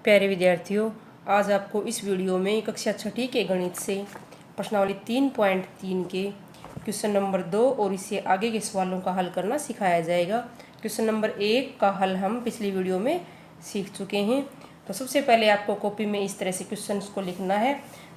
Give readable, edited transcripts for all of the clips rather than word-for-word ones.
प्यारे विद्यार्थियों, आज आपको इस वीडियो में कक्षा छठी के गणित से प्रश्नावली 3.3 के क्वेश्चन नंबर 2 और इससे आगे के सवालों का हल करना सिखाया जाएगा। क्वेश्चन नंबर 1 का हल हम पिछली वीडियो में सीख चुके हैं। तो सबसे पहले आपको कॉपी में इस तरह से क्वेश्चन को लिखना है।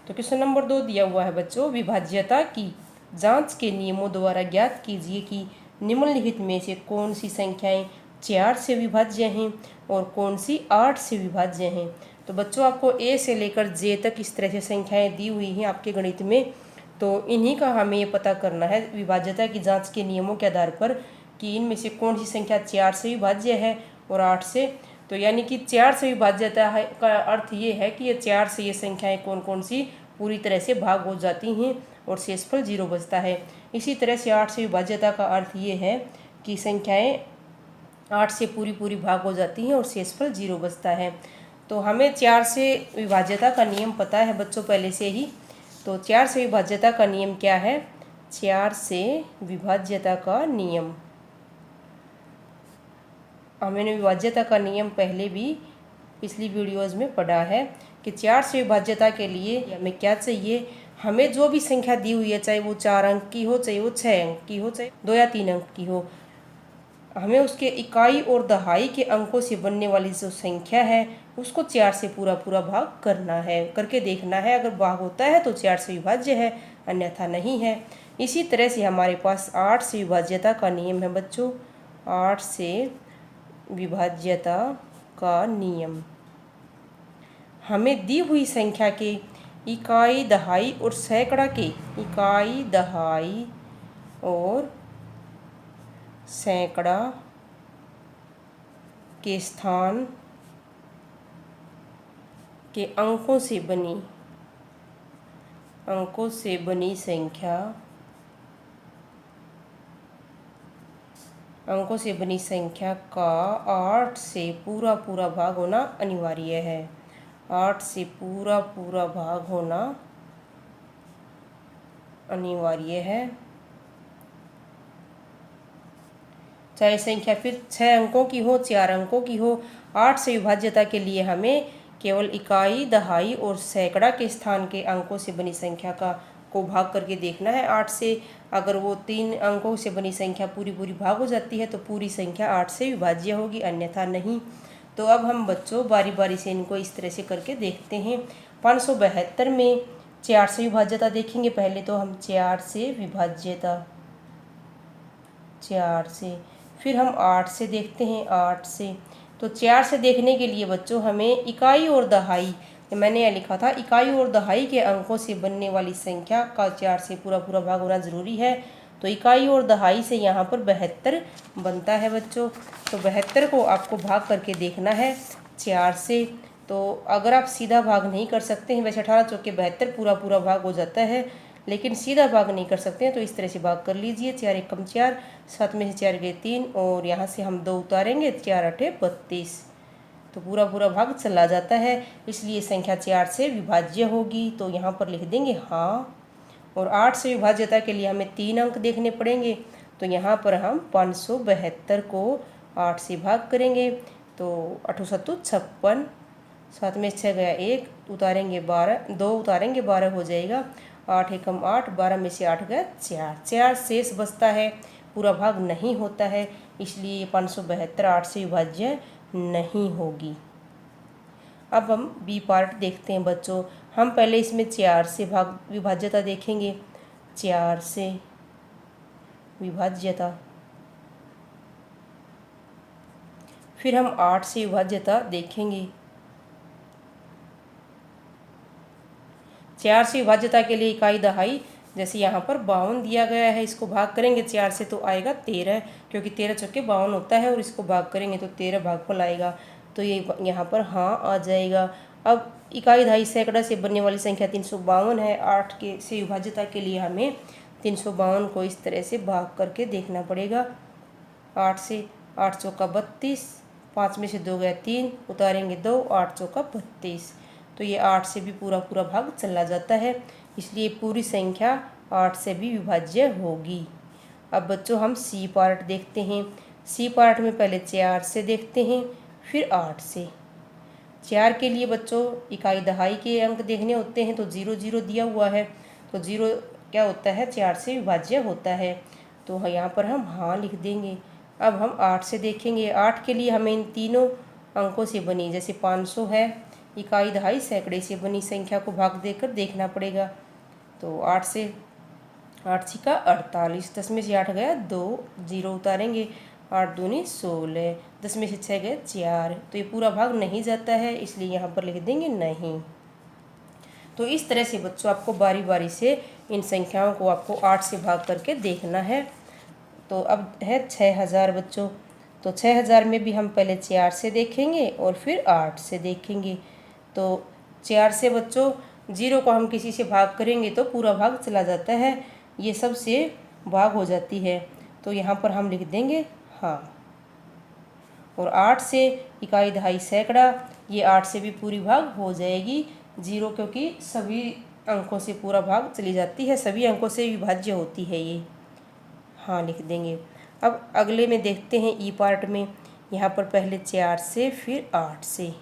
तो क्वेश्चन नंबर 2 दिया हुआ है बच्चों, विभाज्यता की जाँच के नियमों द्वारा ज्ञात कीजिए कि निम्नलिखित में से कौन सी संख्याएँ 4 से विभाज्य हैं और कौन सी 8 से विभाज्य हैं। तो बच्चों, आपको ए से लेकर जे तक इस तरह से संख्याएं दी हुई हैं आपके गणित में। तो इन्हीं का हमें ये पता करना है विभाज्यता की जांच के नियमों के आधार पर कि इनमें से कौन सी संख्या 4 से विभाज्य है और 8 से। तो यानी कि 4 से विभाज्यता है का अर्थ ये है कि ये 4 से ये संख्याएँ कौन कौन सी पूरी तरह से भाग हो जाती हैं और शेषफल 0 बचता है। इसी तरह से 8 से विभाज्यता का अर्थ ये है कि संख्याएँ 8 से पूरी भाग हो जाती हैं और शेषफल 0 बचता है। तो हमें 4 से विभाज्यता का नियम पता है बच्चों पहले से ही। तो 4 से विभाज्यता का नियम क्या है? 4 से विभाज्यता का नियम, हमने विभाज्यता का नियम पहले भी पिछली वीडियोज़ में पढ़ा है कि 4 से विभाज्यता के लिए हमें क्या चाहिए। हमें जो भी संख्या दी हुई है, चाहे वो 4 अंक की हो, चाहे वो 6 अंक की हो, चाहे 2 या 3 अंक की हो, हमें उसके इकाई और दहाई के अंकों से बनने वाली जो संख्या है उसको 4 से पूरा भाग करना है, करके देखना है। अगर भाग होता है तो 4 से विभाज्य है, अन्यथा नहीं है। इसी तरह से हमारे पास 8 से विभाज्यता का नियम है बच्चों। 8 से विभाज्यता का नियम, हमें दी हुई संख्या के इकाई, दहाई और सैकड़ा के इकाई, दहाई और सैकड़ा के स्थान के अंकों से बनी संख्या का 8 से पूरा भाग होना अनिवार्य है। 8 से पूरा भाग होना अनिवार्य है। चाहे संख्या फिर 6 अंकों की हो, 4 अंकों की हो, 8 से विभाज्यता के लिए हमें केवल इकाई, दहाई और सैकड़ा के स्थान के अंकों से बनी संख्या को भाग करके देखना है 8 से। अगर वो 3 अंकों से बनी संख्या पूरी भाग हो जाती है तो पूरी संख्या 8 से विभाज्य होगी, अन्यथा नहीं। तो अब हम बच्चों बारी बारी से इनको इस तरह से करके देखते हैं। 572 में 4 से विभाज्यता देखेंगे। पहले तो हम 4 से विभाज्यता, 4 से, फिर हम 8 से देखते हैं। 8 से, तो 4 से देखने के लिए बच्चों हमें इकाई और दहाई, मैंने यह लिखा था इकाई और दहाई के अंकों से बनने वाली संख्या का 4 से पूरा भाग होना ज़रूरी है। तो इकाई और दहाई से यहाँ पर 72 बनता है बच्चों। तो 72 को आपको भाग करके देखना है 4 से। तो अगर आप सीधा भाग नहीं कर सकते हैं, वैसे 18 चौके 72 पूरा भाग हो जाता है, लेकिन सीधा भाग नहीं कर सकते हैं तो इस तरह से भाग कर लीजिए। 4 एकम 4, 7 में से 4 गए 3 और यहाँ से हम 2 उतारेंगे, 4 8 32, तो पूरा भाग चला जाता है। इसलिए संख्या 4 से विभाज्य होगी। तो यहाँ पर लिख देंगे हाँ। और 8 से विभाज्यता के लिए हमें 3 अंक देखने पड़ेंगे। तो यहाँ पर हम 572 को 8 से भाग करेंगे। तो 8 7 56, 7 में 6 गया 1, उतारेंगे 12, 2 उतारेंगे 12 हो जाएगा। 8 एकम 8, 12 में से 8 गया 4 शेष बचता है, पूरा भाग नहीं होता है। इसलिए 572 8 से विभाज्य नहीं होगी। अब हम बी पार्ट देखते हैं बच्चों। हम पहले इसमें 4 से विभाज्यता देखेंगे। 4 से विभाज्यता, फिर हम 8 से विभाज्यता देखेंगे। 4 से विभाज्यता के लिए इकाई दहाई, जैसे यहाँ पर 52 दिया गया है, इसको भाग करेंगे 4 से तो आएगा 13, क्योंकि 13 चौके 52 होता है और इसको भाग करेंगे तो 13 भागफल आएगा। तो ये यहाँ पर हाँ आ जाएगा। अब इकाई दहाई सैकड़ा से बनने वाली संख्या 352 है। 8 के से विभाज्यता के लिए हमें 352 को इस तरह से भाग करके देखना पड़ेगा। 8 से, 8 चौका 32, 5 में से 2 गया 3, उतारेंगे 2, 8 चौका 32, तो ये 8 से भी पूरा भाग चला जाता है। इसलिए पूरी संख्या 8 से भी विभाज्य होगी। अब बच्चों हम सी पार्ट देखते हैं। सी पार्ट में पहले 4 से देखते हैं, फिर 8 से। 4 के लिए बच्चों इकाई दहाई के अंक देखने होते हैं, तो 0 0 दिया हुआ है, तो 0 क्या होता है, 4 से विभाज्य होता है। तो यहाँ पर हम हाँ लिख देंगे। अब हम 8 से देखेंगे। 8 के लिए हमें इन तीनों अंकों से बनी, जैसे 500 है, इकाई दहाई सैकड़े से बनी संख्या को भाग देकर देखना पड़ेगा। तो 8 से 8 छिका 48, 10 में से 8 गया 2, 0 उतारेंगे, 8 दूनी 16, 10 में से 6 गए 4, तो ये पूरा भाग नहीं जाता है, इसलिए यहाँ पर लिख देंगे नहीं। तो इस तरह से बच्चों आपको बारी बारी से इन संख्याओं को आपको 8 से भाग करके देखना है। तो अब है 6000 बच्चों, तो 6000 में भी हम पहले 4 से देखेंगे और फिर 8 से देखेंगे। तो 4 से बच्चों 0 को हम किसी से भाग करेंगे तो पूरा भाग चला जाता है, ये सब से भाग हो जाती है, तो यहाँ पर हम लिख देंगे हाँ। और 8 से इकाई दहाई सैकड़ा, ये 8 से भी पूरी भाग हो जाएगी 0, क्योंकि सभी अंकों से पूरा भाग चली जाती है, सभी अंकों से विभाज्य होती है ये, हाँ लिख देंगे। अब अगले में देखते हैं ई पार्ट में। यहाँ पर पहले 4 से फिर 8 से,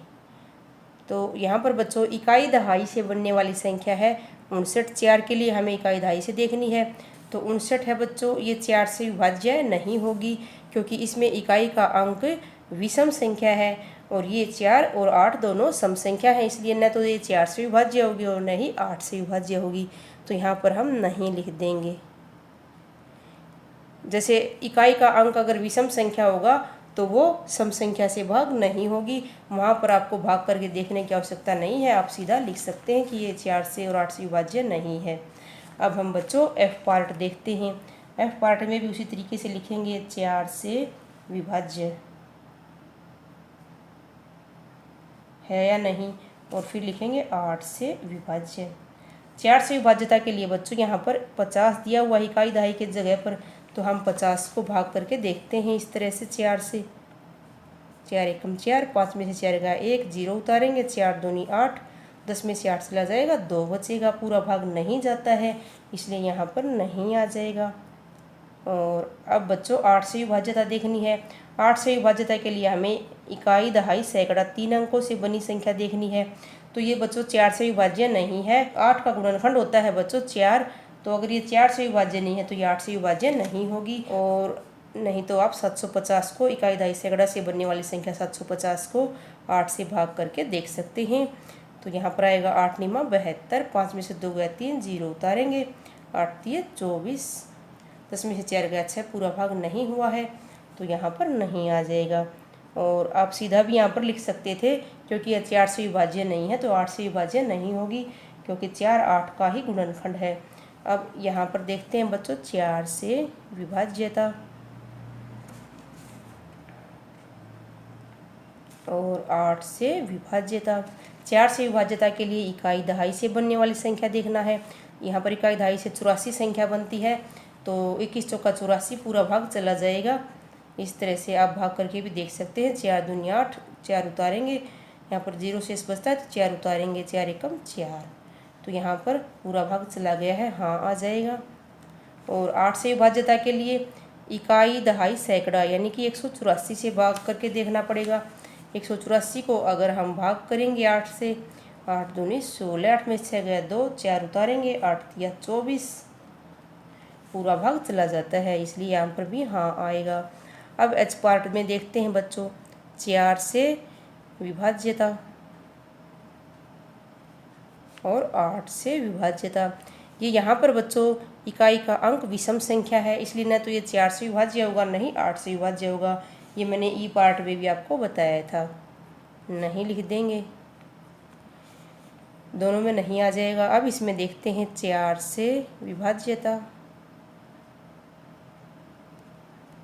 तो यहाँ पर बच्चों इकाई दहाई से बनने वाली संख्या है 59। 4 के लिए हमें इकाई दहाई से देखनी है, तो 59 है बच्चों, ये 4 से विभाज्य नहीं होगी, क्योंकि इसमें इकाई का अंक विषम संख्या है और ये 4 और 8 दोनों सम संख्या है, इसलिए न तो ये 4 से विभाज्य होगी और न ही 8 से विभाज्य होगी, तो यहाँ पर हम नहीं लिख देंगे। जैसे इकाई का अंक अगर विषम संख्या होगा तो वो सम संख्या से भाग नहीं होगी, वहाँ पर आपको भाग करके देखने की आवश्यकता नहीं है, आप सीधा लिख सकते हैं कि ये 4 से और 8 से विभाज्य नहीं है। अब हम बच्चों एफ पार्ट देखते हैं। एफ पार्ट में भी उसी तरीके से लिखेंगे 4 से विभाज्य है या नहीं, और फिर लिखेंगे 8 से विभाज्य। 4 से विभाज्यता के लिए बच्चों यहाँ पर 50 दिया हुआ इकाई दहाई के जगह पर, तो हम 50 को भाग करके देखते हैं इस तरह से 4 से। 4 एकम 4, 5 में से 4 गया 1, 0 उतारेंगे, 4 दूनी 8, 10 में से 8 चला जाएगा 2 बचेगा, पूरा भाग नहीं जाता है, इसलिए यहाँ पर नहीं आ जाएगा। और अब बच्चों 8 से विभाज्यता देखनी है। 8 से विभाज्यता के लिए हमें इकाई दहाई सैकड़ा 3 अंकों से बनी संख्या देखनी है, तो ये बच्चों 4 से विभाज्य नहीं है। 8 का गुणनखंड होता है बच्चों 4, तो अगर ये 4 से विभाज्य नहीं है तो ये 8 से विभाज्य नहीं होगी। और नहीं तो आप 750 को इकाई दहाई सैकड़ा से बनने वाली संख्या 750 को 8 से भाग करके देख सकते हैं। तो यहाँ पर आएगा 8 निमा 72, 5 में से 2 गया 3, 0 उतारेंगे, 8 दिए 24, 10 में से 4 गया 6, पूरा भाग नहीं हुआ है, तो यहाँ पर नहीं आ जाएगा। और आप सीधा भी यहाँ पर लिख सकते थे, क्योंकि यह 4 से विभाज्य नहीं है तो 8 से विभाज्य नहीं होगी, क्योंकि 4 8 का ही गुणनखंड है। अब यहाँ पर देखते हैं बच्चों 4 से विभाज्यता और 8 से विभाज्यता। 4 से विभाज्यता के लिए इकाई दहाई से बनने वाली संख्या देखना है। यहाँ पर इकाई दहाई से 84 संख्या बनती है, तो 21 चौका 84, पूरा भाग चला जाएगा। इस तरह से आप भाग करके भी देख सकते हैं। 4 दूनी 8, 4 उतारेंगे, यहाँ पर 0 शेष बचता है तो 4 उतारेंगे, 4 एकम 4, तो यहाँ पर पूरा भाग चला गया है, हाँ आ जाएगा। और 8 से विभाज्यता के लिए इकाई दहाई सैकड़ा यानी कि 184 से भाग करके देखना पड़ेगा। 184 को अगर हम भाग करेंगे 8 से, 8 दूनी 16, 8 में 6 गया 2, 4 उतारेंगे, 8 दिया 24, पूरा भाग चला जाता है, इसलिए यहाँ पर भी हाँ आएगा। अब एच पार्ट में देखते हैं बच्चों 4 से विभाज्यता और 8 से विभाज्यता। ये यहाँ पर बच्चों इकाई का अंक विषम संख्या है, इसलिए न तो ये 4 से विभाज्य होगा नहीं 8 से विभाज्य होगा। ये मैंने ई पार्ट में भी आपको बताया था, नहीं लिख देंगे, दोनों में नहीं आ जाएगा। अब इसमें देखते हैं 4 से विभाज्यता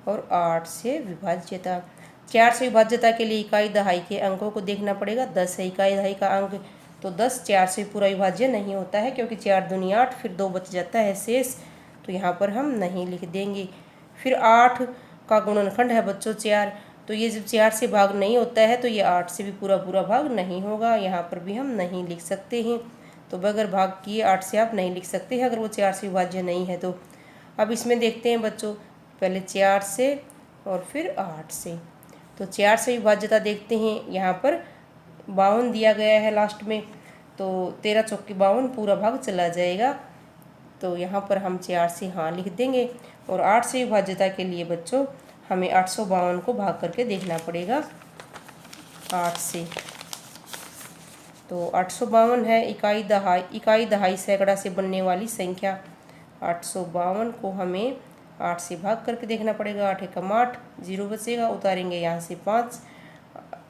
और 8 से विभाज्यता। 4 से विभाज्यता के लिए इकाई दहाई के अंकों को देखना पड़ेगा। 10 है इकाई दहाई का अंक, तो 10 4 से पूरा विभाज्य नहीं होता है, क्योंकि 4 दूनी 8, फिर 2 बच जाता है शेष, तो यहाँ पर हम नहीं लिख देंगे। फिर 8 का गुणनखंड है बच्चों 4, तो ये जब 4 से भाग नहीं होता है तो ये 8 से भी पूरा भाग नहीं होगा, यहाँ पर भी हम नहीं लिख सकते हैं। तो बगैर भाग किए 8 से आप नहीं लिख सकते हैं अगर वो 4 से विभाज्य नहीं है तो। अब इसमें देखते हैं बच्चों पहले 4 से और फिर 8 से। तो 4 से विभाज्यता देखते हैं, यहाँ पर 52 दिया गया है लास्ट में, तो 13 चौके 52 पूरा भाग चला जाएगा। तो यहाँ पर हम 4 से हाँ लिख देंगे। और 8 से विभाज्यता के लिए बच्चों हमें 852 को भाग करके देखना पड़ेगा 8 से। तो 852 है इकाई दहाई सैकड़ा से बनने वाली संख्या। 852 को हमें 8 से भाग करके देखना पड़ेगा। 8 एकम 8, 0 बचेगा, उतारेंगे यहाँ से 5,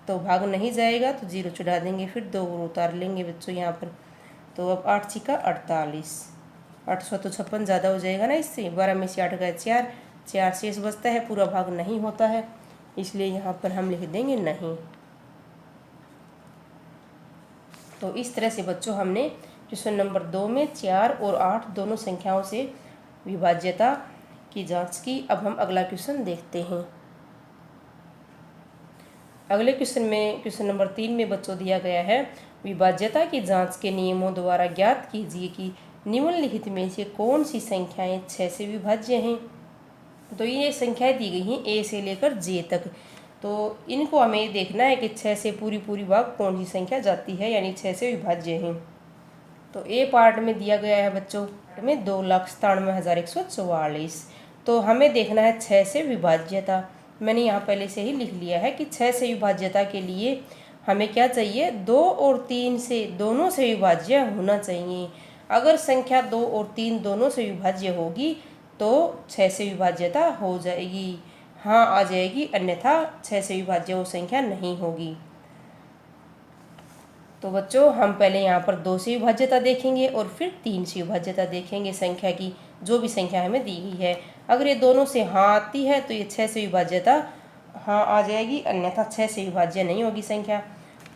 तो भाग नहीं जाएगा तो 0 चढ़ा देंगे, फिर 2 उतार लेंगे बच्चों यहाँ पर। तो अब 8 छिका 48, 800 तो 56 ज़्यादा हो जाएगा ना इससे। 12 में से 8 गए 4, 4 शेष बचता है, पूरा भाग नहीं होता है, इसलिए यहाँ पर हम लिख देंगे नहीं। तो इस तरह से बच्चों हमने क्वेश्चन नंबर 2 में 4 और 8 दोनों संख्याओं से विभाज्यता की जांच की। अब हम अगला क्वेश्चन देखते हैं। अगले क्वेश्चन में क्वेश्चन नंबर 3 में बच्चों दिया गया है, विभाज्यता की जांच के नियमों द्वारा ज्ञात कीजिए कि निम्नलिखित में से कौन सी संख्याएं 6 से विभाज्य हैं। तो ये संख्याएं दी गई हैं ए से लेकर जे तक। तो इनको हमें देखना है कि 6 से पूरी भाग कौन सी संख्या जाती है, यानी 6 से विभाज्य हैं। तो ए पार्ट में दिया गया है बच्चों में 2,97,144। तो हमें देखना है 6 से विभाज्यता। मैंने यहाँ पहले से ही लिख लिया है कि 6 से विभाज्यता के लिए हमें क्या चाहिए, 2 और 3 से दोनों से विभाज्य होना चाहिए। अगर संख्या 2 और 3 दोनों से विभाज्य होगी तो 6 से विभाज्यता हो जाएगी, हाँ आ जाएगी, अन्यथा 6 से विभाज्य वो संख्या नहीं होगी। तो बच्चों हम पहले यहाँ पर 2 से विभाज्यता देखेंगे और फिर 3 से विभाज्यता देखेंगे संख्या की, जो भी संख्या हमें दी गई है। अगर ये दोनों से हाँ आती है तो ये 6 से विभाज्यता हाँ आ जाएगी, अन्यथा 6 से विभाज्य नहीं होगी संख्या।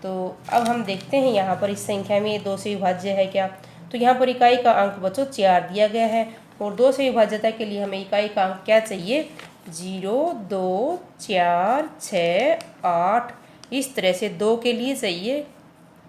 तो अब हम देखते हैं यहाँ पर इस संख्या में ये 2 से विभाज्य है क्या। तो यहाँ पर इकाई का अंक बच्चों 4 दिया गया है और 2 से विभाज्यता के लिए हमें इकाई का अंक क्या चाहिए, 0, 2, 4, 6, 8। इस तरह से 2 के लिए चाहिए,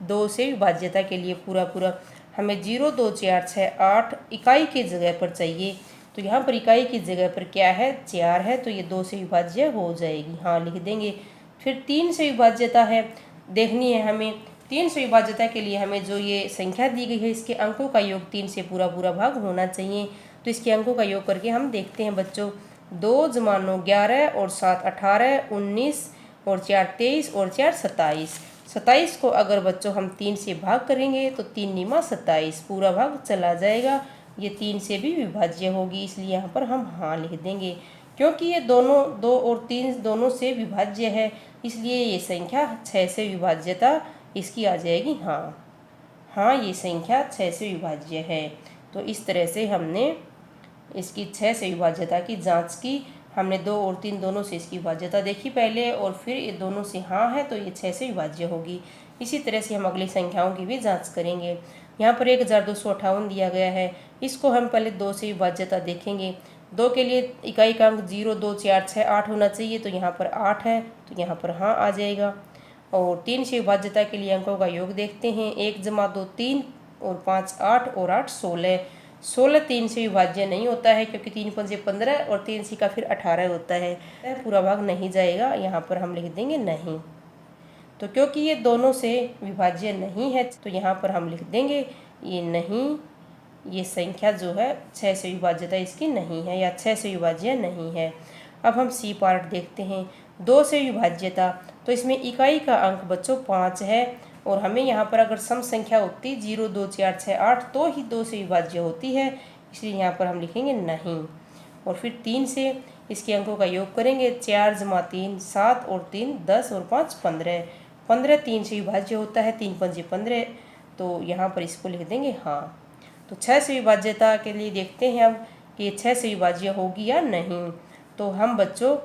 2 से विभाज्यता के लिए पूरा हमें 0, 2, 4, 6, 8 इकाई की जगह पर चाहिए। तो यहाँ पर इकाई की जगह पर क्या है, 4 है, तो ये 2 से विभाज्य हो जाएगी, हाँ लिख देंगे। फिर 3 से विभाज्यता है, देखनी है हमें। 3 से विभाज्यता के लिए हमें जो ये संख्या दी गई है इसके अंकों का योग 3 से पूरा भाग होना चाहिए। तो इसके अंकों का योग करके हम देखते हैं बच्चों। 2 जमा 9 11 और 7 18, 19 और 4 23 और 4 27। 27 को अगर बच्चों हम 3 से भाग करेंगे तो 3 निमा 27 पूरा भाग चला जाएगा। ये 3 से भी विभाज्य होगी, इसलिए यहाँ पर हम हाँ लिख देंगे। क्योंकि ये दोनों 2 और 3 दोनों से विभाज्य है, इसलिए ये संख्या 6 से विभाज्यता इसकी आ जाएगी हाँ। हाँ ये संख्या 6 से विभाज्य है। तो इस तरह से हमने इसकी 6 से विभाज्यता की जांच की। हमने 2 और 3 दोनों से इसकी विभाज्यता देखी पहले, और फिर ये दोनों से हाँ है तो ये 6 से विभाज्य होगी। इसी तरह से हम अगली संख्याओं की भी जांच करेंगे। यहाँ पर 1258 दिया गया है, इसको हम पहले 2 से विभाज्यता देखेंगे। 2 के लिए इकाई का अंक 0, 2, 4, 6, 8 होना चाहिए, तो यहाँ पर 8 है, तो यहाँ पर हाँ आ जाएगा। और 3 से विभाज्यता के लिए अंकों का योग देखते हैं। 1 जमा 2 3 और 5 8 और 8 16। 16 3 से विभाज्य नहीं होता है, क्योंकि 3 पंजे 15 और 3 सी का फिर 18 होता है, पूरा भाग नहीं जाएगा, यहाँ पर हम लिख देंगे नहीं। तो क्योंकि ये दोनों से विभाज्य नहीं है तो यहाँ पर हम लिख देंगे ये नहीं, ये संख्या जो है 6 से विभाज्यता इसकी नहीं है, या 6 से विभाज्य नहीं है। अब हम सी पार्ट देखते हैं। 2 से विभाज्यता, तो इसमें इकाई का अंक बच्चों 5 है, और हमें यहाँ पर अगर सम संख्या होती 0, 2, 4, 6, 8 तो ही 2 से विभाज्य होती है, इसलिए यहाँ पर हम लिखेंगे नहीं। और फिर 3 से इसके अंकों का योग करेंगे। 4 जमा 3 7 और 3 10 और 5 15। 15 3 से विभाज्य होता है, 3 पंजे 15, तो यहाँ पर इसको लिख देंगे हाँ। तो 6 से विभाज्यता के लिए देखते हैं अब कि 6 से विभाज्य होगी या नहीं। तो हम बच्चों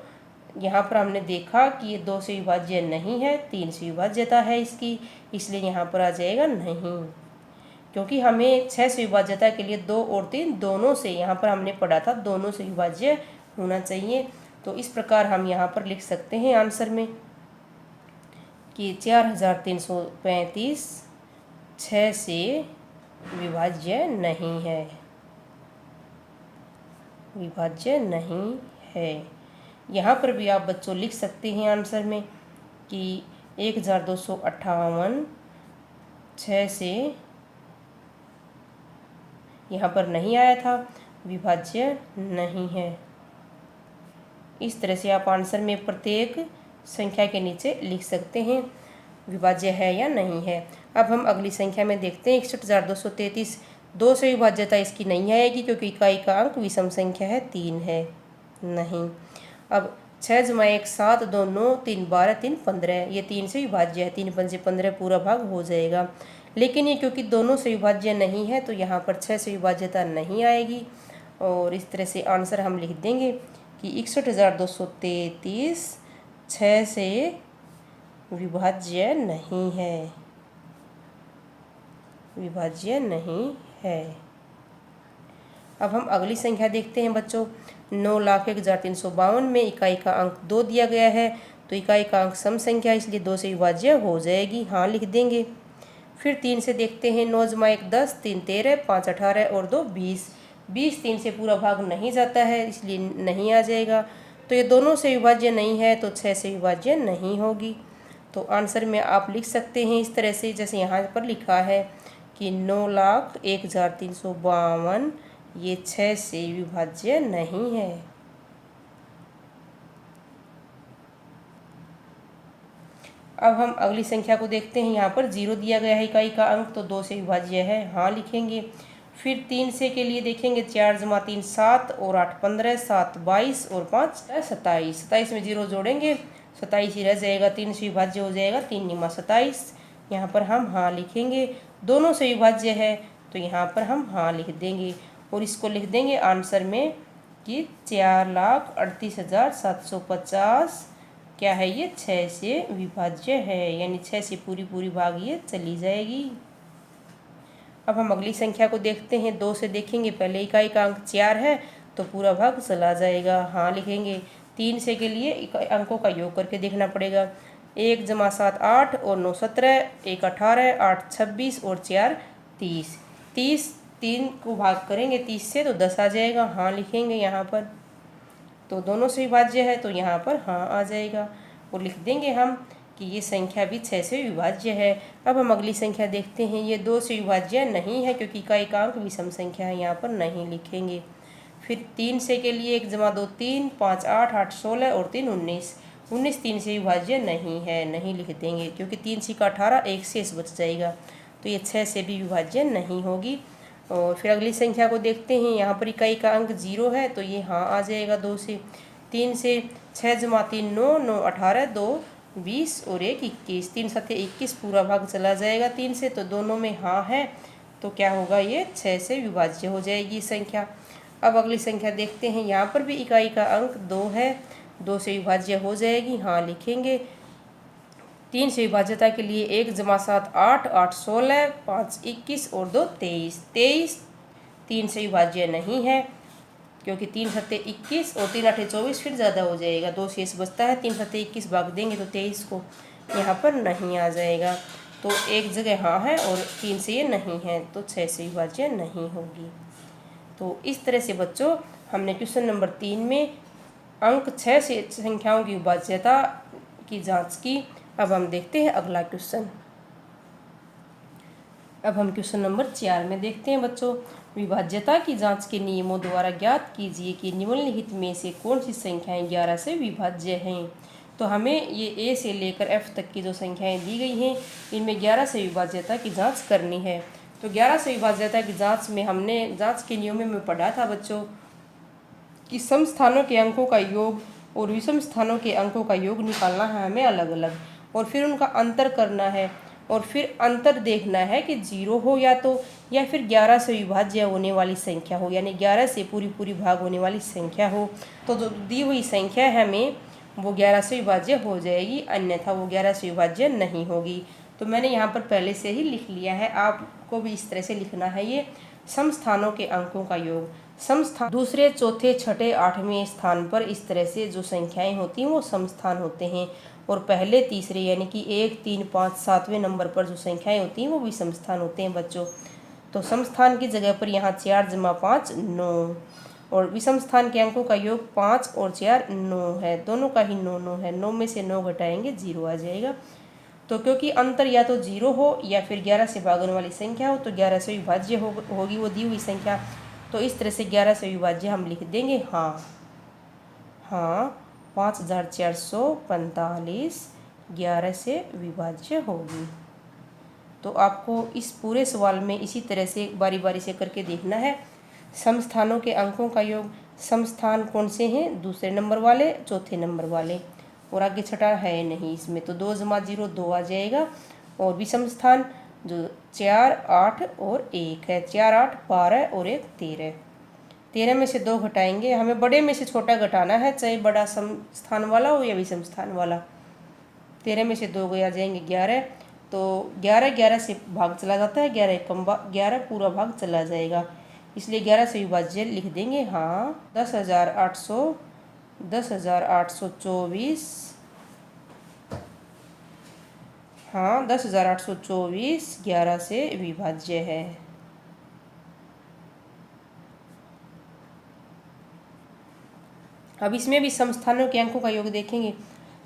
यहाँ पर हमने देखा कि ये 2 से विभाज्य नहीं है, 3 से विभाज्यता है इसकी, इसलिए यहाँ पर आ जाएगा नहीं। क्योंकि हमें 6 से विभाज्यता के लिए 2 और 3 दोनों से, यहाँ पर हमने पढ़ा था दोनों से विभाज्य होना चाहिए। तो इस प्रकार हम यहाँ पर लिख सकते हैं आंसर में कि 4335 6 से विभाज्य नहीं है, विभाज्य नहीं है। यहाँ पर भी आप बच्चों लिख सकते हैं आंसर में कि 1258 6 से यहाँ पर नहीं आया था, विभाज्य नहीं है। इस तरह से आप आंसर में प्रत्येक संख्या के नीचे लिख सकते हैं विभाज्य है या नहीं है। अब हम अगली संख्या में देखते हैं 61,233। 2 से विभाज्यता इसकी नहीं आएगी क्योंकि इकाई का अंक विषम संख्या है, 3 है, नहीं। अब 6 × 1 7, 2 9, 3 12, 3 15, ये 3 से विभाज्य है, 3 5 15 पूरा भाग हो जाएगा। लेकिन ये क्योंकि दोनों से विभाज्य नहीं है तो यहाँ पर 6 से विभाज्यता नहीं आएगी और इस तरह से आंसर हम लिख देंगे कि 61,233 6 से विभाज्य नहीं है, विभाज्य नहीं है। अब हम अगली संख्या देखते हैं बच्चों। 9,01,352 में इकाई का अंक 2 दिया गया है तो इकाई का अंक सम संख्या इसलिए 2 से विभाज्य हो जाएगी, हाँ लिख देंगे। फिर 3 से देखते हैं। 9 × 1 10, 3 13, 5 18 और 2 20। 20 3 से पूरा भाग नहीं जाता है इसलिए नहीं आ जाएगा। तो ये दोनों से विभाज्य नहीं है तो 6 से विभाज्य नहीं होगी। तो आंसर में आप लिख सकते हैं इस तरह से, जैसे यहाँ पर लिखा है कि 9,01,352 ये 6 से विभाज्य नहीं है। अब हम अगली संख्या को देखते हैं। यहाँ पर 0 दिया गया है इकाई का अंक तो 2 से विभाज्य है, हाँ लिखेंगे। फिर 3 से के लिए देखेंगे। 4 × 3 7 और 8 15, 7 22 और 5 27। 27 में 0 जोड़ेंगे, 27 ही रह जाएगा, 3 से विभाज्य हो जाएगा, 3 × 27। यहाँ पर हम हाँ लिखेंगे। दोनों से विभाज्य है तो यहाँ पर हम हाँ लिख देंगे और इसको लिख देंगे आंसर में कि 4,38,750 क्या है ये 6 से विभाज्य है, यानी 6 से पूरी भाग ये चली जाएगी। अब हम अगली संख्या को देखते हैं। 2 से देखेंगे। पहले इकाई का अंक 4 है तो पूरा भाग चला जाएगा, हाँ लिखेंगे। 3 से के लिए अंकों का योग करके देखना पड़ेगा। 1 × 7 8 और 9 17, 1 18, 8 26 और 4 30। 30 3 को भाग करेंगे 30 से तो 10 आ जाएगा, हाँ लिखेंगे यहाँ पर। तो दोनों से विभाज्य है तो यहाँ पर हाँ आ जाएगा और लिख देंगे हम कि ये संख्या भी 6 से विभाज्य है। अब हम अगली संख्या देखते हैं। ये 2 से विभाज्य नहीं है क्योंकि इकाई का अंक विषम संख्या है, यहाँ पर नहीं लिखेंगे। फिर 3 से के लिए 1 × 2 3, 5 8, 8 16 और 3 19। 19 3 से विभाज्य नहीं है, नहीं लिख देंगे क्योंकि 3 × 18 1 शेष बच जाएगा तो ये 6 से भी विभाज्य नहीं होगी। और फिर अगली संख्या को देखते हैं। यहाँ पर इकाई का अंक 0 है तो ये हाँ आ जाएगा 2 से। 3 से 6 × 3 9, 9 18, 2 20 और 1 21। 3 7 21 पूरा भाग चला जाएगा 3 से तो दोनों में हाँ है तो क्या होगा ये 6 से विभाज्य हो जाएगी संख्या। अब अगली संख्या देखते हैं। यहाँ पर भी इकाई का अंक 2 है, 2 से विभाज्य हो जाएगी, हाँ लिखेंगे। 3 से विभाज्यता के लिए 1 × 7 8, 8 16, 5 21 और 2 23। 23 3 से विभाज्य नहीं है क्योंकि 3 7 21 और 3 8 24 फिर ज़्यादा हो जाएगा, 2 शेष बचता है। 3 7 21 भाग देंगे तो 23 को यहाँ पर नहीं आ जाएगा तो एक जगह हाँ है और 3 से ये नहीं है तो 6 से विभाज्य नहीं होगी। तो इस तरह से बच्चों हमने क्वेश्चन नंबर 3 में अंक 6 से संख्याओं की विभाज्यता की जाँच की। अब हम देखते हैं अगला क्वेश्चन। अब हम क्वेश्चन नंबर 4 में देखते हैं बच्चों। विभाज्यता की जांच के नियमों द्वारा ज्ञात कीजिए कि निम्नलिखित में से कौन सी संख्याएं 11 से विभाज्य हैं। तो हमें ये ए से लेकर एफ तक की जो संख्याएं दी गई हैं इनमें 11 से विभाज्यता की जांच करनी है। तो 11 से विभाज्यता की जांच में हमने जांच के नियमों में पढ़ा था बच्चों कि सम स्थानों के अंकों का योग और विषम स्थानों के अंकों का योग निकालना है हमें अलग अलग और फिर उनका अंतर करना है और फिर अंतर देखना है कि 0 हो या फिर 11 से विभाज्य होने वाली संख्या हो, यानी 11 से पूरी भाग होने वाली संख्या हो। तो जो दी हुई संख्या है हमें वो 11 से विभाज्य हो जाएगी, अन्यथा वो 11 से विभाज्य नहीं होगी। तो मैंने यहाँ पर पहले से ही लिख लिया है, आपको भी इस तरह से लिखना है। ये समस्थानों के अंकों का योग, समस्थान दूसरे चौथे छठे आठवें स्थान पर इस तरह से जो संख्याएं होती हैं वो समस्थान होते हैं और पहले तीसरे यानी कि 1 3 5 7वें नंबर पर जो संख्याएं होती हैं वो भी समस्थान होते हैं बच्चों। तो समस्थान की जगह पर यहाँ 4 × 5 9 और विषम स्थान के अंकों का योग 5 और 4 9 है, दोनों का ही 9 9 है। 9 में से 9 घटाएंगे 0 आ जाएगा। तो क्योंकि अंतर या तो 0 हो या फिर 11 से भागने वाली संख्या हो, तो 11 से विभाज्य होगी वो दी हुई संख्या। तो इस तरह से 11 से विभाज्य हम लिख देंगे हाँ। हाँ 5445 11 से विभाज्य होगी। तो आपको इस पूरे सवाल में इसी तरह से बारी बारी से करके देखना है। समस्थानों के अंकों का योग, समस्थान कौन से हैं? दूसरे नंबर वाले, चौथे नंबर वाले, और आगे छठा है नहीं इसमें, तो 2 + 0 2 आ जाएगा। और विषम स्थान जो 4 8 और 1 है, 4 8 12 और 1 13। 13 में से 2 घटाएंगे, हमें बड़े में से छोटा घटाना है, चाहे बड़ा समस्थान वाला हो या विषम स्थान वाला। 13 में से 2 गया जाएंगे 11, तो 11 11 से भाग चला जाता है, 11 कम 11 पूरा भाग चला जाएगा, इसलिए 11 से विभाज्य लिख देंगे हाँ। 10,824 हाँ 10,824 11 से विभाज्य है। अब इसमें भी समस्थानों के अंकों का योग देखेंगे।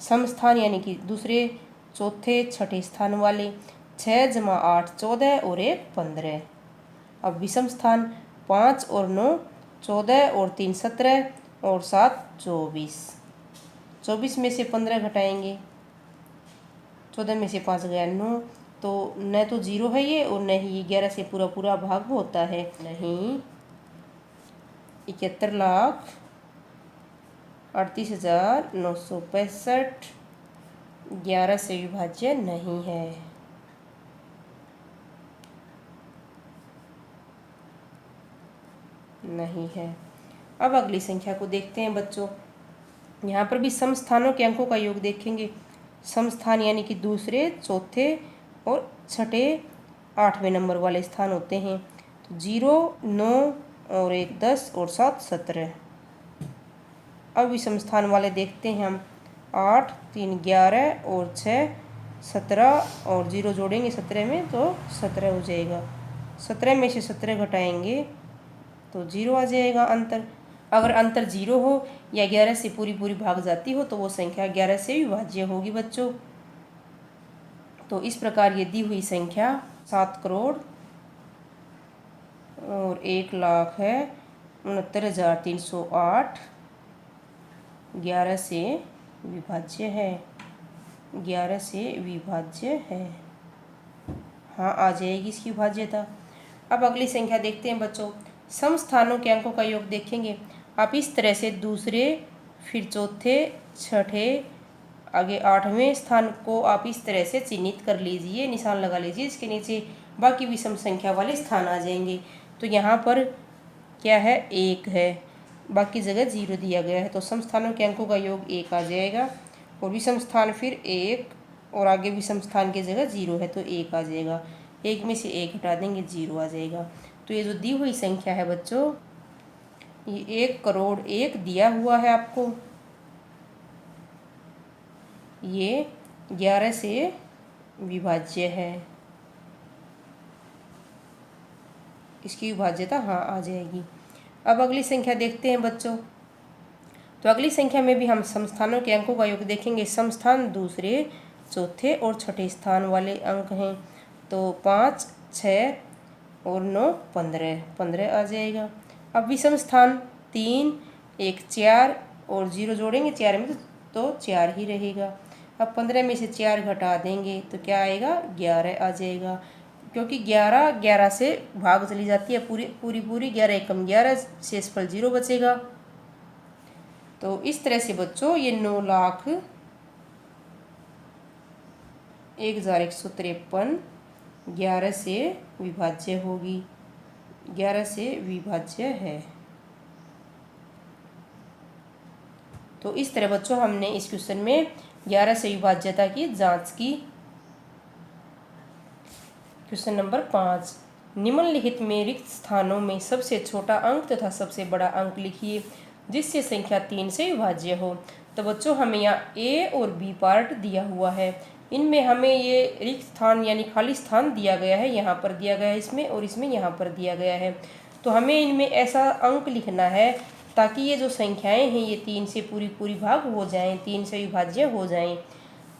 समस्थान यानी कि दूसरे, चौथे, छठे स्थान वाले, 6 + 8 14 और 1 15। अब विषम स्थान 5 और 9 14 और 3 17 और 7 24। 24 में से 15 घटाएंगे, 14 में से 5 गया 9, तो न तो 0 है ये और न ही ये 11 से पूरा पूरा भाग होता है, नहीं। 71,38,965 11 से विभाज्य नहीं है। नहीं है। अब अगली संख्या को देखते हैं बच्चों। यहाँ पर भी समस्थानों के अंकों का योग देखेंगे। समस्थान यानी कि दूसरे, चौथे और छठे 8वें नंबर वाले स्थान होते हैं, तो 0 9 और 1 10 और 7 17। अब विषम स्थान वाले देखते हैं हम, 8 3 11 और 6 17 और 0 जोड़ेंगे 17 में तो 17 हो जाएगा। 17 में से 17 घटाएंगे तो 0 आ जाएगा अंतर। अगर अंतर 0 हो या 11 से पूरी पूरी भाग जाती हो तो वो संख्या 11 से विभाज्य होगी बच्चों। तो इस प्रकार ये दी हुई संख्या 7 करोड़ और 1 लाख है 69,308 11 से विभाज्य है, 11 से विभाज्य है। हाँ आ जाएगी इसकी विभाज्यता। अब अगली संख्या देखते हैं बच्चों। समस्थानों के अंकों का योग देखेंगे। आप इस तरह से दूसरे, फिर चौथे, छठे, आगे 8वें स्थान को आप इस तरह से चिन्हित कर लीजिए, निशान लगा लीजिए, इसके नीचे बाकी विषम संख्या वाले स्थान आ जाएंगे। तो यहाँ पर क्या है? 1 है, बाकी जगह 0 दिया गया है, तो समस्थानों के अंकों का योग 1 आ जाएगा। और विषम स्थान फिर 1 और आगे विषम स्थान की जगह 0 है तो 1 आ जाएगा। 1 में से 1 हटा देंगे 0 आ जाएगा। तो ये जो दी हुई संख्या है बच्चों, ये 1 करोड़ 1 दिया हुआ है आपको, ये 11 से विभाज्य है। इसकी विभाज्यता हाँ आ जाएगी। अब अगली संख्या देखते हैं बच्चों। तो अगली संख्या में भी हम समस्थानों के अंकों का योग देखेंगे। समस्थान दूसरे, चौथे और छठे स्थान वाले अंक हैं, तो 5 6 और 9 15 15 आ जाएगा। अब विषम स्थान 3 1 4 और 0 जोड़ेंगे 4 में तो 4 ही रहेगा। अब 15 में से 4 घटा देंगे तो क्या आएगा? 11 आ जाएगा, क्योंकि 11 11 से भाग चली जाती है पूरी 11 एकम 11, शेषफल 0 बचेगा। तो इस तरह से बच्चों ये 9,01,153 11 से विभाज्य होगी, 11 से विभाज्य है। तो इस तरह बच्चों हमने इस क्वेश्चन में 11 से विभाज्यता की जांच की। क्वेश्चन नंबर 5, निम्नलिखित में रिक्त स्थानों में सबसे छोटा अंक तथा सबसे बड़ा अंक लिखिए जिससे संख्या 3 से विभाज्य हो। तो बच्चों हमें यहाँ ए और बी पार्ट दिया हुआ है, इनमें हमें ये रिक्त स्थान यानी खाली स्थान दिया गया है, यहाँ पर दिया गया है इसमें और इसमें यहाँ पर दिया गया है। तो हमें इनमें ऐसा अंक लिखना है ताकि ये जो संख्याएं हैं ये 3 से पूरी भाग हो जाएं, 3 से विभाज्य हो जाएं।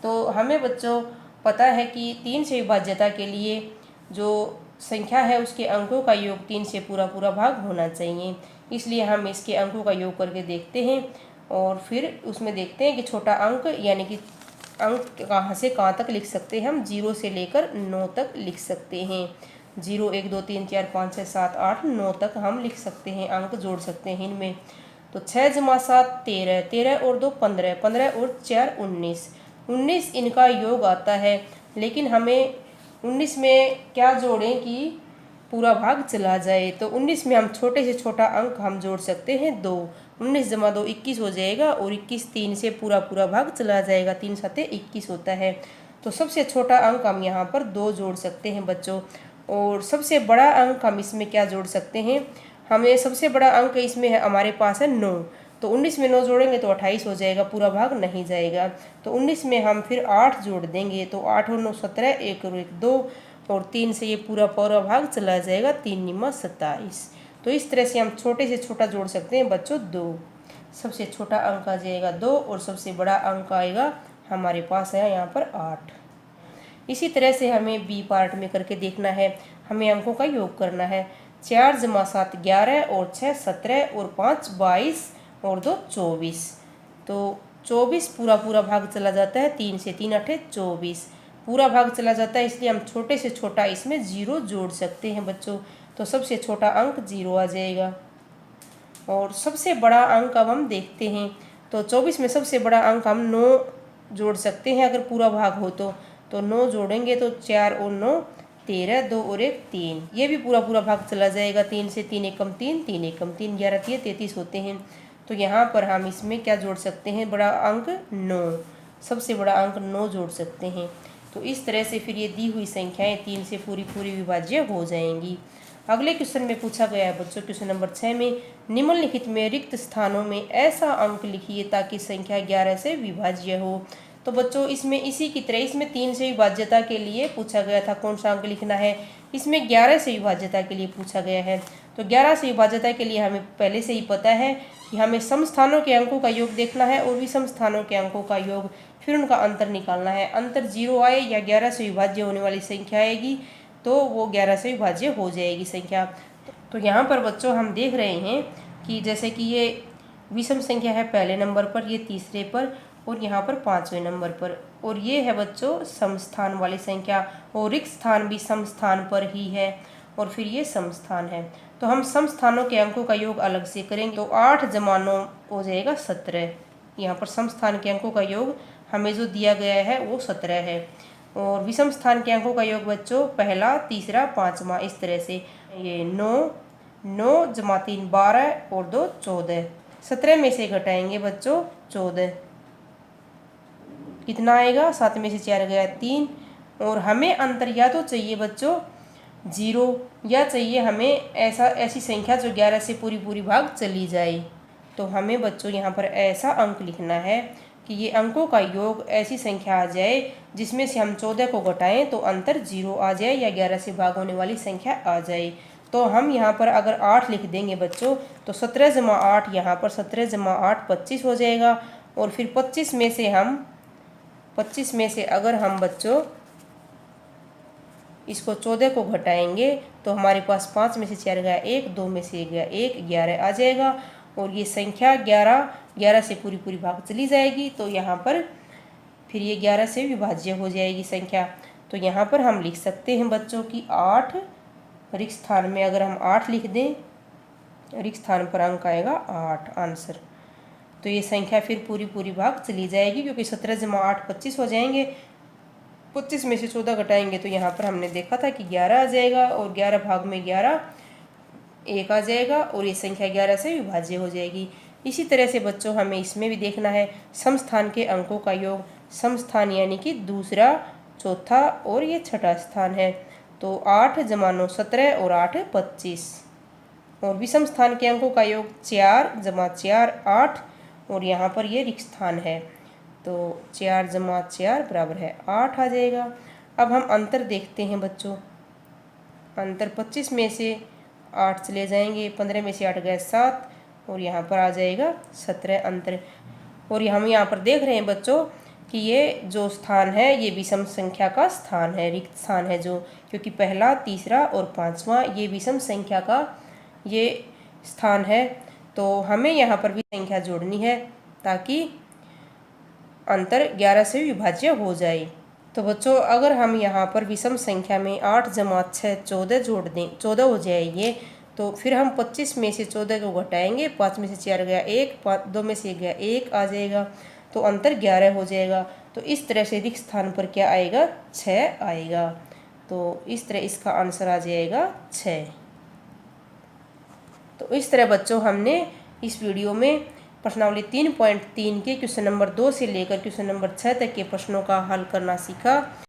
तो हमें बच्चों पता है कि 3 से विभाज्यता के लिए जो संख्या है उसके अंकों का योग 3 से पूरा पूरा भाग होना चाहिए। इसलिए हम इसके अंकों का योग करके देखते हैं और फिर उसमें देखते हैं कि छोटा अंक यानी कि अंक कहाँ से कहाँ तक लिख सकते हैं। हम 0 से लेकर 9 तक लिख सकते हैं। 0 1 2 3 4 5 6 7 8 9 तक हम लिख सकते हैं, अंक जोड़ सकते हैं इनमें। तो 6 × 7 13, 13 और 2 15, 15 और 4 19, 19 इनका योग आता है। लेकिन हमें 19 में क्या जोड़ें कि पूरा भाग चला जाए। तो 19 में हम छोटे से छोटा अंक हम जोड़ सकते हैं 2। 19 × 2 21 हो जाएगा और 21 3 से पूरा पूरा भाग चला जाएगा। 3 7 21 होता है। तो सबसे छोटा अंक हम यहाँ पर 2 जोड़ सकते हैं बच्चों। और सबसे बड़ा अंक हम इसमें क्या जोड़ सकते हैं, हमें सबसे बड़ा अंक इसमें है हमारे पास है 9। तो 19 में 9 जोड़ेंगे तो 28 हो जाएगा, पूरा भाग नहीं जाएगा। तो 19 में हम फिर 8 जोड़ देंगे तो 8 और 9 17, 1 और 1 2 और 3 से ये पूरा पूरा भाग चला जाएगा। 3 × 27। तो इस तरह से हम छोटे से छोटा जोड़ सकते हैं बच्चों 2। सबसे छोटा अंक आ जाएगा 2 और सबसे बड़ा अंक आएगा हमारे पास है यहाँ पर 8। इसी तरह से हमें बी पार्ट में करके देखना है। हमें अंकों का योग करना है। 4 × 7 11 और 6 17 और 5 22 और 2 24। तो 24 पूरा पूरा भाग चला जाता है। 3 से 3 8 24 पूरा भाग चला जाता है। इसलिए हम छोटे से छोटा इसमें 0 जोड़ सकते हैं बच्चों। तो सबसे छोटा अंक 0 आ जाएगा। और सबसे बड़ा अंक अब हम देखते हैं। तो 24 में सबसे बड़ा अंक हम 9 जोड़ सकते हैं अगर पूरा भाग हो तो 9 जोड़ेंगे तो 4 और 9 13, 2 और 1 3, ये भी पूरा पूरा भाग चला जाएगा। 3 से 3 एकम 3, 3 एकम 3, 11 3 33 होते हैं। तो यहाँ पर हम इसमें क्या जोड़ सकते हैं, बड़ा अंक 9, सबसे बड़ा अंक 9 जोड़ सकते हैं। तो इस तरह से फिर ये दी हुई संख्याएं 3 से पूरी पूरी विभाज्य हो जाएंगी। अगले क्वेश्चन में पूछा गया है बच्चों, क्वेश्चन नंबर 6 में निम्नलिखित में रिक्त स्थानों में ऐसा अंक लिखिए ताकि संख्या 11 से विभाज्य हो। तो बच्चों इसमें इसी की तरह इसमें 3 से विभाज्यता के लिए पूछा गया था कौन सा अंक लिखना है, इसमें 11 से विभाज्यता के लिए पूछा गया है। तो 11 से विभाज्यता के लिए हमें पहले से ही पता है कि हमें सम स्थानों के अंकों का योग देखना है और विषम स्थानों के अंकों का योग, फिर उनका अंतर निकालना है। अंतर 0 आए या 11 से विभाज्य होने वाली संख्या आएगी तो वो 11 से विभाज्य हो जाएगी संख्या। तो यहाँ पर बच्चों हम देख रहे हैं कि जैसे कि ये विषम संख्या है पहले नंबर पर, ये तीसरे पर और यहाँ पर 5वें नंबर पर, और ये है बच्चों समस्थान वाली संख्या और रिक्त स्थान भी समस्थान पर ही है और फिर ये समस्थान है। तो हम समस्थानों के अंकों का योग अलग से करेंगे तो 8 × 9 हो जाएगा 17। यहाँ पर समस्थान के अंकों का योग हमें जो दिया गया है वो 17 है। और विषम स्थान के अंकों का योग बच्चों पहला, तीसरा, 5वां, इस तरह से ये 9, 9 × 3 12 और 2 14। 17 में से घटाएंगे बच्चों 14, कितना आएगा, 7 में से 4 गया 3। और हमें अंतर या तो चाहिए बच्चों 0 या चाहिए हमें ऐसी संख्या जो 11 से पूरी पूरी भाग चली जाए। तो हमें बच्चों यहाँ पर ऐसा अंक लिखना है कि ये अंकों का योग ऐसी संख्या आ जाए जिसमें से हम 14 को घटाएं तो अंतर 0 आ जाए या 11 से भाग होने वाली संख्या आ जाए। तो हम यहाँ पर अगर 8 लिख देंगे बच्चों तो 17 × 8 यहाँ पर 17 × 8 25 हो जाएगा। और फिर 25 में से अगर हम बच्चों इसको 14 को घटाएंगे तो हमारे पास 5 में से 4 गया 1, 2 में से 1 गया 1, 11 आ जाएगा। और ये संख्या 11 से पूरी पूरी भाग चली जाएगी तो यहाँ पर फिर ये 11 से विभाज्य हो जाएगी संख्या। तो यहाँ पर हम लिख सकते हैं बच्चों की 8, रिक्त स्थान में अगर हम 8 लिख दें, रिक्त स्थान पर अंक आएगा 8 आंसर। तो ये संख्या फिर पूरी पूरी भाग चली जाएगी क्योंकि 17 × 8 25 हो जाएंगे। 25 में से 14 घटाएंगे तो यहाँ पर हमने देखा था कि 11 आ जाएगा और 11 भाग में 11 1 आ जाएगा और ये संख्या 11 से विभाज्य हो जाएगी। इसी तरह से बच्चों हमें इसमें भी देखना है समस्थान के अंकों का योग। समस्थान यानी कि दूसरा, चौथा और ये छठा स्थान है। तो 8 × 9 17 और 8 25। और विषम स्थान के अंकों का योग 4 × 4 8 और यहाँ पर ये रिक्त स्थान है तो 4 × 4 बराबर है 8 आ जाएगा। अब हम अंतर देखते हैं बच्चों। अंतर 25 में से 8 चले जाएंगे, 15 में से 8 गए 7 और यहाँ पर आ जाएगा 17 अंतर। और हम यहाँ पर देख रहे हैं बच्चों कि ये जो स्थान है ये विषम संख्या का स्थान है, रिक्त स्थान है जो, क्योंकि पहला, तीसरा और पांचवा ये विषम संख्या का ये स्थान है। तो हमें यहाँ पर भी संख्या जोड़नी है ताकि अंतर 11 से विभाज्य हो जाए। तो बच्चों अगर हम यहाँ पर विषम संख्या में 8 जमा 6 14 जोड़ दें, 14 हो जाएंगे, तो फिर हम 25 में से 14 को घटाएंगे, 5 में से 4 गया 1, 2 में से 1 गया 1 आ जाएगा, तो अंतर 11 हो जाएगा। तो इस तरह से रिक्त स्थान पर क्या आएगा, 6 आएगा। तो इस तरह इसका आंसर आ जाएगा 6। तो इस तरह बच्चों हमने इस वीडियो में प्रश्नावली 3.3 के क्वेश्चन नंबर 2 से लेकर क्वेश्चन नंबर 6 तक के प्रश्नों का हल करना सीखा।